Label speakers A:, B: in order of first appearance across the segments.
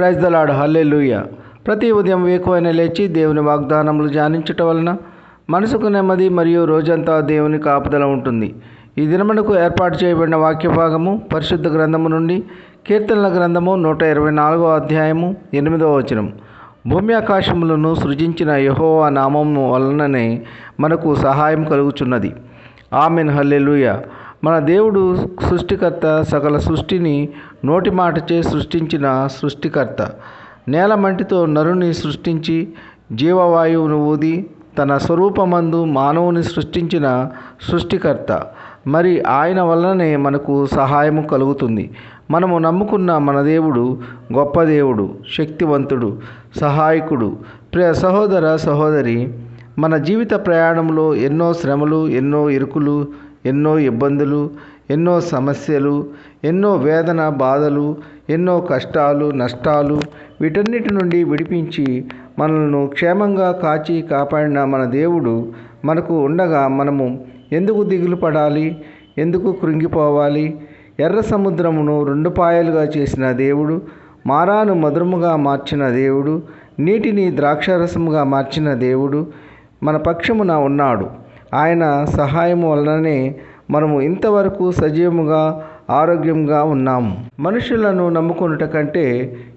A: Praise the lord, హల్లెలూయా. ప్రతి ఉదయం వేకువైన లేచి దేవుని వాగ్దానములు ధ్యానించటం వలన మనసుకు నెమ్మది మరియు రోజంతా దేవుని కాపుదల ఉంటుంది. ఈ దినమునకు ఏర్పాటు చేయబడిన వాక్య భాగము పరిశుద్ధ గ్రంథము నుండి కీర్తనల గ్రంథము 124వ అధ్యాయము 8వ వచనం. భూమి ఆకాశములను సృజించిన యెహోవా నామము వలననే మనకు సహాయం కలుగుచున్నది. ఆమెన్, హల్లెలూయా. మన దేవుడు సృష్టికర్త, సకల సృష్టిని నోటి మాటచే సృష్టించిన సృష్టికర్త. నేల మంటితో నరుని సృష్టించి జీవవాయువును ఊది తన స్వరూపమందు మానవుని సృష్టించిన సృష్టికర్త. మరి ఆయన వలననే మనకు సహాయము కలుగుతుంది. మనము నమ్ముకున్న మన దేవుడు గొప్ప దేవుడు, శక్తివంతుడు, సహాయకుడు. ప్రియ సహోదర సహోదరి, మన జీవిత ప్రయాణంలో ఎన్నో శ్రమలు, ఎన్నో ఇరుకులు, ఎన్నో ఇబ్బందులు, ఎన్నో సమస్యలు, ఎన్నో వేదన బాధలు, ఎన్నో కష్టాలు నష్టాలు, వీటన్నిటి నుండి విడిపించి మనల్ని క్షేమంగా కాచి కాపాడిన మన దేవుడు మనకు ఉండగా మనము ఎందుకు దిగులు పడాలి? ఎందుకు కృంగిపోవాలి? ఎర్ర సముద్రమును 2 పాయలుగా చేసిన దేవుడు, మారాను మధురముగా మార్చిన దేవుడు, నీటిని ద్రాక్షారసముగా మార్చిన దేవుడు మన పక్షమున ఉన్నాడు. ఆయన సహాయము వలననే మనము ఇంతవరకు సజీవముగా ఆరోగ్యంగా ఉన్నాము. మనుషులను నమ్ముకొనుట కంటే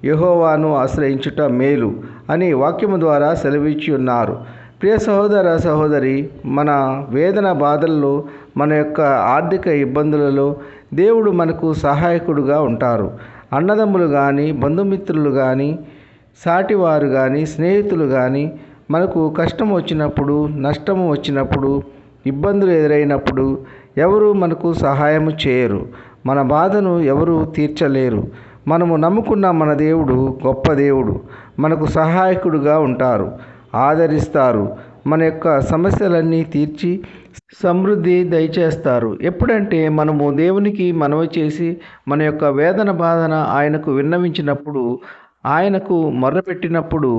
A: యెహోవాను ఆశ్రయించుట మేలు అని వాక్యము ద్వారా సెలవిచ్చి ఉన్నారు. ప్రియ సహోదర సహోదరి, మన వేదన బాధల్లో, మన యొక్క ఆర్థిక ఇబ్బందులలో దేవుడు మనకు సహాయకుడుగా ఉంటారు. అన్నదమ్ములు కానీ, బంధుమిత్రులు కానీ, సాటివారు కానీ, స్నేహితులు కానీ మనకు కష్టం వచ్చినప్పుడు, నష్టము వచ్చినప్పుడు, ఇబ్బందులు ఎదురైనప్పుడు ఎవరు మనకు సహాయము చేయరు. మన బాధను ఎవరు తీర్చలేరు. మనము నమ్ముకున్న మన దేవుడు గొప్ప దేవుడు. మనకు సహాయకుడుగా ఉంటారు, ఆదరిస్తారు, మన యొక్క సమస్యలన్నీ తీర్చి సమృద్ధి దయచేస్తారు. ఎప్పుడంటే మనము దేవునికి మనవి చేసి మన యొక్క వేదన బాధన ఆయనకు విన్నవించినప్పుడు, ఆయనకు మొర్రపెట్టినప్పుడు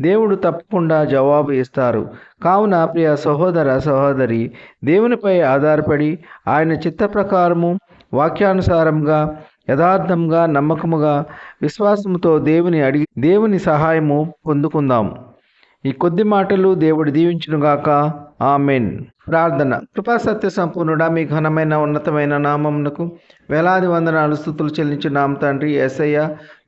A: దేవుడు తప్పకుండా జవాబు ఇస్తారు. కావున ప్రియ సహోదర సహోదరి, దేవునిపై ఆధారపడి ఆయన చిత్త ప్రకారము, వాక్యానుసారంగా, యథార్థంగా, నమ్మకముగా, విశ్వాసముతో దేవుని అడిగి దేవుని సహాయము పొందుకుందాం. ఈ కొద్ది మాటలు దేవుడు దీవించునుగాక. ఆమెన్. ప్రార్థన. కృపా సత్య సంపూర్ణుడా, మీ ఘనమైన ఉన్నతమైన నామమునకు వేలాది వందనాలు స్తుతులు చెల్లించున్నాం తండ్రి. యేసయ్య,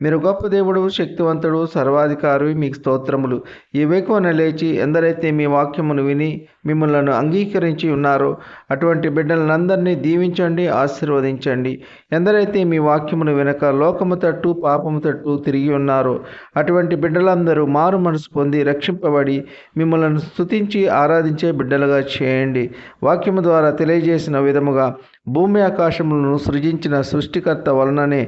A: మీరు గొప్ప దేవుడు, శక్తివంతుడు, సర్వాధికారి, మీకు స్తోత్రములు. ఈ వేకువన లేచి ఎందరైతే మీ వాక్యమును విని మిమ్మల్ని అంగీకరించి ఉన్నారో అటువంటి బిడ్డలందరినీ దీవించండి, ఆశీర్వదించండి. ఎందరైతే మీ వాక్యమును వినక లోకము తట్టు, పాపము తట్టు తిరిగి ఉన్నారో అటువంటి బిడ్డలందరూ మారు మనసు పొంది రక్షింపబడి మిమ్మల్ని స్తుతించి ఆరాధించే బిడ్డలుగా చేయండి. వాక్యము ద్వారా తెలియజేసిన విధముగా భూమి ఆకాశములను సృజించిన సృష్టికర్త వలననే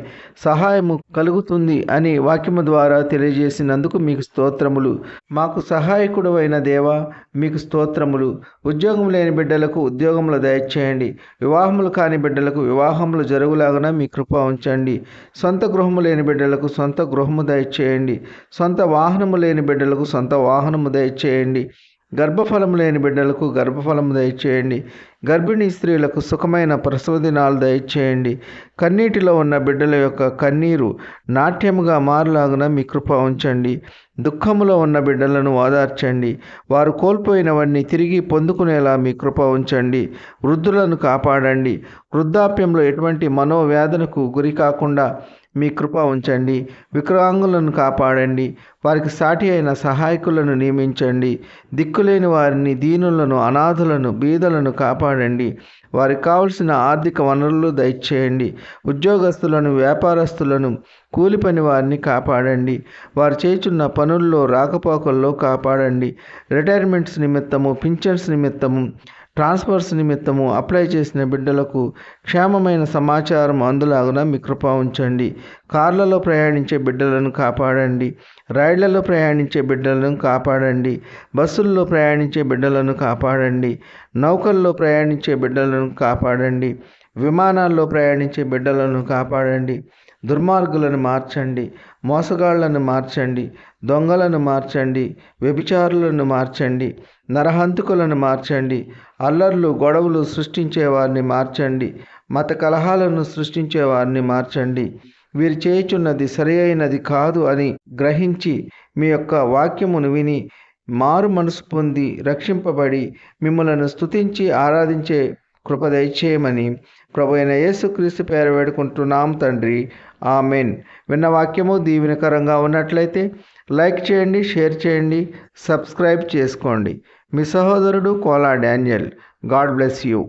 A: సహాయము కలుగుతుంది అని వాక్యము ద్వారా తెలియజేసినందుకు మీకు స్తోత్రములు. మాకు సహాయకుడు అయిన దేవా, మీకు స్తోత్రములు. ఉద్యోగం లేని బిడ్డలకు ఉద్యోగములు దయచేయండి. వివాహములు కాని బిడ్డలకు వివాహములు జరుగులాగన మీ కృప ఉంచండి. సొంత గృహము లేని బిడ్డలకు సొంత గృహము దయచేయండి. సొంత వాహనము లేని బిడ్డలకు సొంత వాహనము దయచేయండి. గర్భఫలము లేని బిడ్డలకు గర్భఫలము దయచేయండి. గర్భిణీ స్త్రీలకు సుఖమైన ప్రసవ దినాలు దయచేయండి. కన్నీటిలో ఉన్న బిడ్డల యొక్క కన్నీరు నాట్యముగా మారులాగున మీ కృప ఉంచండి. దుఃఖములో ఉన్న బిడ్డలను ఓదార్చండి. వారు కోల్పోయినవన్నీ తిరిగి పొందుకునేలా మీ కృప ఉంచండి. వృద్ధులను కాపాడండి. వృద్ధాప్యంలో ఎటువంటి మనోవ్యాధులకు గురి కాకుండా మీ కృప ఉంచండి. వికలాంగులను కాపాడండి. వారికి సాటి అయిన సహాయకులను నియమించండి. దిక్కులేని వారిని, దీనులను, అనాథులను, బీదలను కాపాడండి. వారికి కావలసిన ఆర్థిక వనరులు దయచేయండి. ఉద్యోగస్తులను, వ్యాపారస్తులను, కూలి పని వారిని కాపాడండి. వారు చేయుచున్న పనుల్లో, రాకపోకల్లో కాపాడండి. రిటైర్మెంట్స్ నిమిత్తము, పింఛన్స్ నిమిత్తము, ట్రాన్స్ఫర్స్ నిమిత్తము అప్లై చేసిన బిడ్డలకు క్షేమమైన సమాచారం అందులాగున మీ కృప ఉంచండి. కార్లలో ప్రయాణించే బిడ్డలను కాపాడండి. రైళ్లలో ప్రయాణించే బిడ్డలను కాపాడండి. బస్సుల్లో ప్రయాణించే బిడ్డలను కాపాడండి. నౌకల్లో ప్రయాణించే బిడ్డలను కాపాడండి. విమానాల్లో ప్రయాణించే బిడ్డలను కాపాడండి. దుర్మార్గులను మార్చండి. మోసగాళ్లను మార్చండి. దొంగలను మార్చండి. వ్యభిచారులను మార్చండి. నరహంతకులను మార్చండి. అల్లర్లు, గొడవలు సృష్టించే వారిని మార్చండి. మత కలహాలను సృష్టించే వారిని మార్చండి. వీరు చేయుచున్నది సరి అయినది కాదు అని గ్రహించి మీ యొక్క వాక్యమును విని మారు మనసు పొంది రక్షింపబడి మిమ్మలను స్తుతించి ఆరాధించే కృప దయచేయమని ప్రభు అయిన యేసుక్రీస్తు పేరు వేడుకుంటున్నాం తండ్రి, ఆమెన్. విన్న వాక్యము దీవెనకరంగా ఉన్నట్లయితే లైక్ చేయండి, షేర్ చేయండి, సబ్స్క్రైబ్ చేసుకోండి. మీ సహోదరుడు Kola Daniel. God bless you.